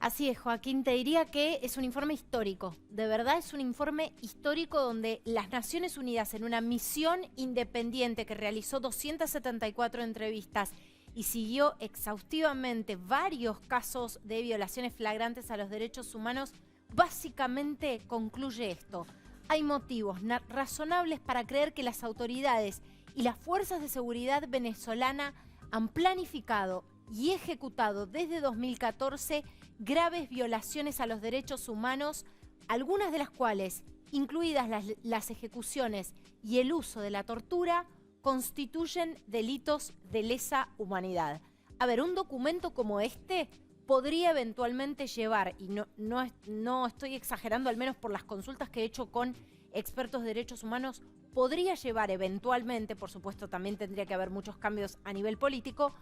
Así es, Joaquín, te diría que es un informe histórico. De verdad es un informe histórico donde las Naciones Unidas, en una misión independiente que realizó 274 entrevistas y siguió exhaustivamente varios casos de violaciones flagrantes a los derechos humanos, básicamente concluye esto. Hay motivos razonables para creer que las autoridades y las fuerzas de seguridad venezolana han planificado y ejecutado desde 2014 graves violaciones a los derechos humanos, algunas de las cuales, incluidas las ejecuciones y el uso de la tortura, constituyen delitos de lesa humanidad. A ver, un documento como este podría eventualmente llevar, y no estoy exagerando, al menos por las consultas que he hecho con expertos de derechos humanos, podría llevar eventualmente, por supuesto también tendría que haber muchos cambios a nivel político,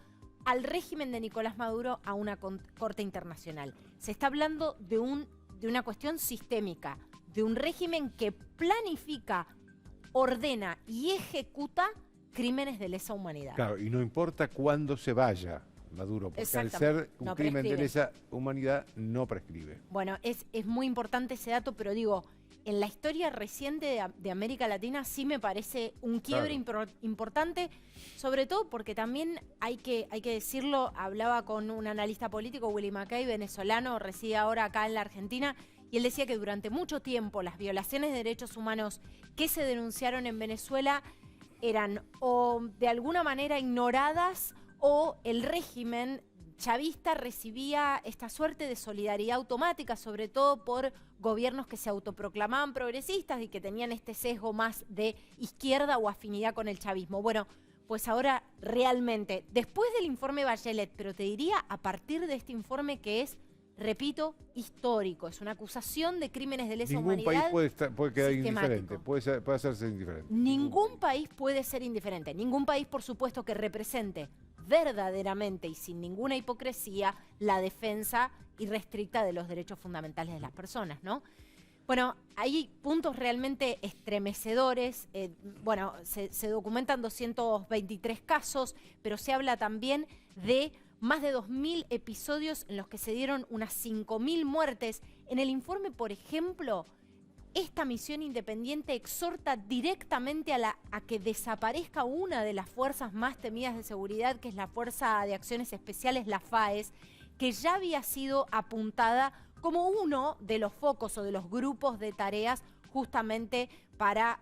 al régimen de Nicolás Maduro a una corte internacional. Se está hablando de una cuestión sistémica, de un régimen que planifica, ordena y ejecuta crímenes de lesa humanidad. Claro, y no importa cuándo se vaya Maduro, porque al ser un crimen de lesa humanidad no prescribe. Bueno, es muy importante ese dato, pero digo, en la historia reciente de América Latina sí me parece un quiebre importante, sobre todo porque también hay que decirlo, hablaba con un analista político, Willy Mackay, venezolano, reside ahora acá en la Argentina, y él decía que durante mucho tiempo las violaciones de derechos humanos que se denunciaron en Venezuela eran o de alguna manera ignoradas o el régimen chavista recibía esta suerte de solidaridad automática, sobre todo por gobiernos que se autoproclamaban progresistas y que tenían este sesgo más de izquierda o afinidad con el chavismo. Bueno, pues ahora realmente, después del informe Bachelet, pero te diría a partir de este informe que es, repito, histórico, es una acusación de crímenes de lesa humanidad. Ningún país puede quedar indiferente, puede hacerse indiferente. Ningún país puede ser indiferente, ningún país, por supuesto, que represente verdaderamente y sin ninguna hipocresía la defensa irrestricta de los derechos fundamentales de las personas, ¿no? Bueno, hay puntos realmente estremecedores. Bueno, se documentan 223 casos, pero se habla también de más de 2.000 episodios en los que se dieron unas 5.000 muertes. En el informe, por ejemplo, esta misión independiente exhorta directamente a que desaparezca una de las fuerzas más temidas de seguridad, que es la Fuerza de Acciones Especiales, la FAES, que ya había sido apuntada como uno de los focos o de los grupos de tareas justamente para,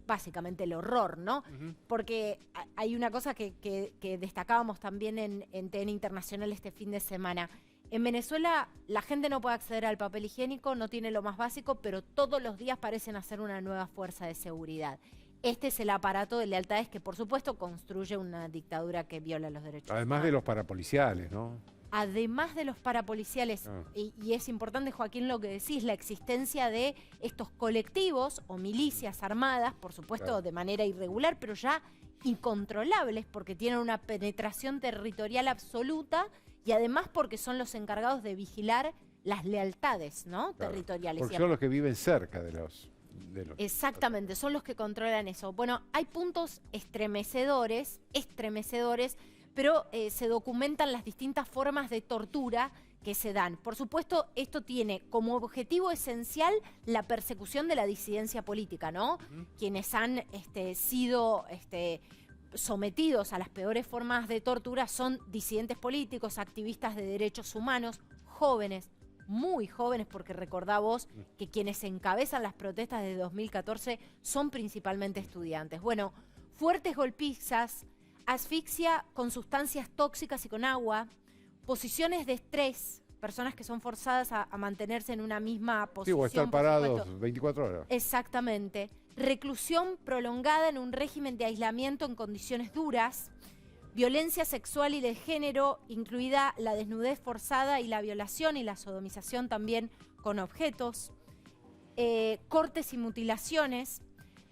básicamente, el horror, ¿no? Porque hay una cosa que destacábamos también en TN Internacional este fin de semana. En Venezuela la gente no puede acceder al papel higiénico, no tiene lo más básico, pero todos los días parecen hacer una nueva fuerza de seguridad. Este es el aparato de lealtades que, por supuesto, construye una dictadura que viola los derechos humanos. Además de los parapoliciales, ¿no? Además de los parapoliciales, y es importante, Joaquín, lo que decís, la existencia de estos colectivos o milicias armadas, por supuesto de manera irregular, pero ya incontrolables porque tienen una penetración territorial absoluta y además porque son los encargados de vigilar las lealtades, ¿no? Territoriales. Porque son los que viven cerca de los... Exactamente, son los que controlan eso. Bueno, hay puntos estremecedores, pero se documentan las distintas formas de tortura que se dan. Por supuesto, esto tiene como objetivo esencial la persecución de la disidencia política, ¿no? Quienes han sido sometidos a las peores formas de tortura son disidentes políticos, activistas de derechos humanos, jóvenes, muy jóvenes, porque recordá vos que quienes encabezan las protestas de 2014 son principalmente estudiantes. Bueno, fuertes golpizas, asfixia con sustancias tóxicas y con agua, posiciones de estrés, personas que son forzadas a mantenerse en una misma posición. Sí, o estar parados 24 horas. Exactamente. Reclusión prolongada en un régimen de aislamiento en condiciones duras, violencia sexual y de género, incluida la desnudez forzada y la violación y la sodomización también con objetos, cortes y mutilaciones,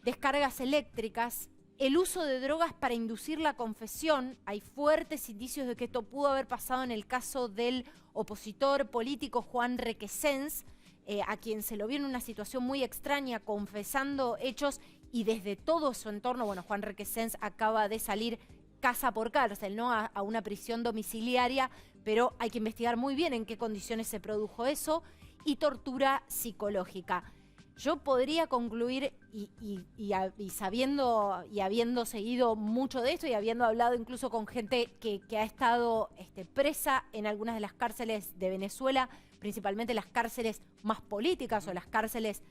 descargas eléctricas, el uso de drogas para inducir la confesión. Hay fuertes indicios de que esto pudo haber pasado en el caso del opositor político Juan Requesens, a quien se lo vio en una situación muy extraña, confesando hechos, y desde todo su entorno, bueno, Juan Requesens acaba de salir casa por cárcel, ¿no? A una prisión domiciliaria, pero hay que investigar muy bien en qué condiciones se produjo eso, y tortura psicológica. Yo podría concluir, y sabiendo y habiendo seguido mucho de esto y habiendo hablado incluso con gente que ha estado presa en algunas de las cárceles de Venezuela, principalmente las cárceles más políticas o las cárceles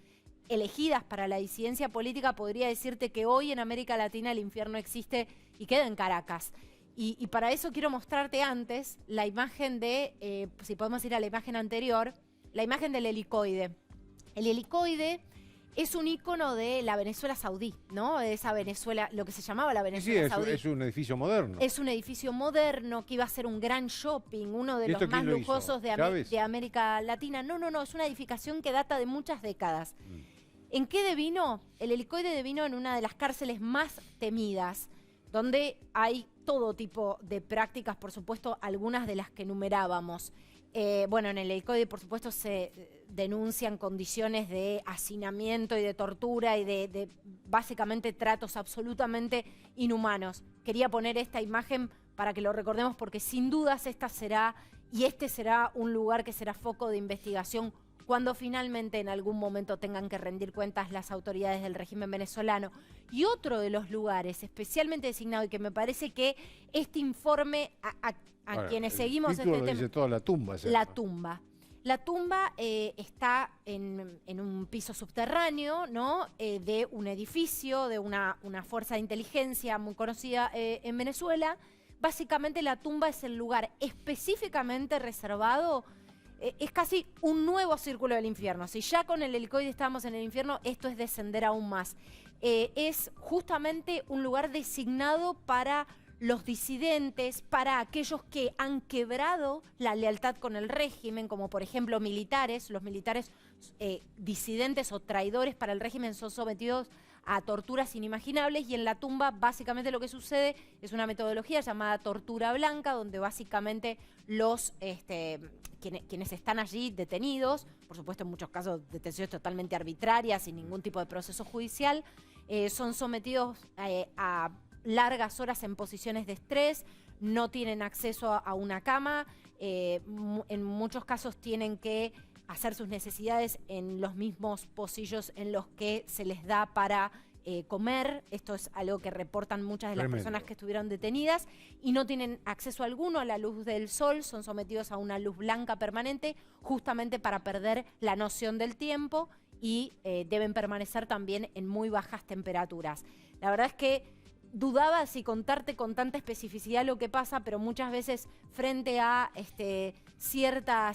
elegidas para la disidencia política, podría decirte que hoy en América Latina el infierno existe y queda en Caracas. Y para eso quiero mostrarte antes la imagen de, si podemos ir a la imagen anterior, la imagen del helicoide. El helicoide es un ícono de la Venezuela saudí, ¿no? De esa Venezuela, lo que se llamaba la Venezuela saudí. Es un edificio moderno. Es un edificio moderno que iba a ser un gran shopping, uno de los más lujosos de América Latina. No, es una edificación que data de muchas décadas. ¿En qué devino? El helicoide devino en una de las cárceles más temidas, donde hay todo tipo de prácticas, por supuesto, algunas de las que enumerábamos. Bueno, en el helicoide, por supuesto, se denuncian condiciones de hacinamiento y de tortura y de básicamente tratos absolutamente inhumanos. Quería poner esta imagen para que lo recordemos porque sin dudas este será un lugar que será foco de investigación cuando finalmente en algún momento tengan que rendir cuentas las autoridades del régimen venezolano. Y otro de los lugares especialmente designado, y que me parece que este informe a quienes seguimos este tema... dice toda la tumba. La tumba. La tumba está en un piso subterráneo, ¿no? De un edificio, de una fuerza de inteligencia muy conocida en Venezuela. Básicamente la tumba es el lugar específicamente reservado. Es casi un nuevo círculo del infierno. Si ya con el helicoide estábamos en el infierno, esto es descender aún más. Es justamente un lugar designado para los disidentes, para aquellos que han quebrado la lealtad con el régimen, como por ejemplo militares. Los militares disidentes o traidores para el régimen son sometidos a torturas inimaginables, y en la tumba básicamente lo que sucede es una metodología llamada tortura blanca, donde básicamente los quienes están allí detenidos, por supuesto en muchos casos detenciones totalmente arbitrarias, sin ningún tipo de proceso judicial, son sometidos a largas horas en posiciones de estrés, no tienen acceso a una cama, en muchos casos tienen que hacer sus necesidades en los mismos pocillos en los que se les da para comer. Esto es algo que reportan muchas de las personas que estuvieron detenidas, y no tienen acceso alguno a la luz del sol, son sometidos a una luz blanca permanente justamente para perder la noción del tiempo, y deben permanecer también en muy bajas temperaturas. La verdad es que dudaba si contarte con tanta especificidad lo que pasa, pero muchas veces frente a cierta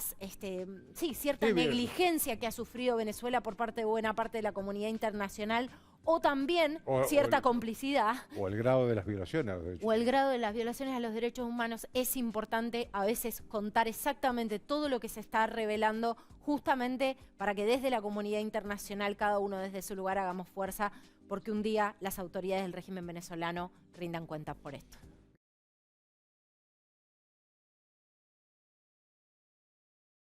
negligencia que ha sufrido Venezuela por parte de buena parte de la comunidad internacional, o también cierta complicidad. O el grado de las violaciones a los derechos humanos. O el grado de las violaciones a los derechos humanos. Es importante a veces contar exactamente todo lo que se está revelando, justamente para que desde la comunidad internacional, cada uno desde su lugar, hagamos fuerza, porque un día las autoridades del régimen venezolano rindan cuentas por esto.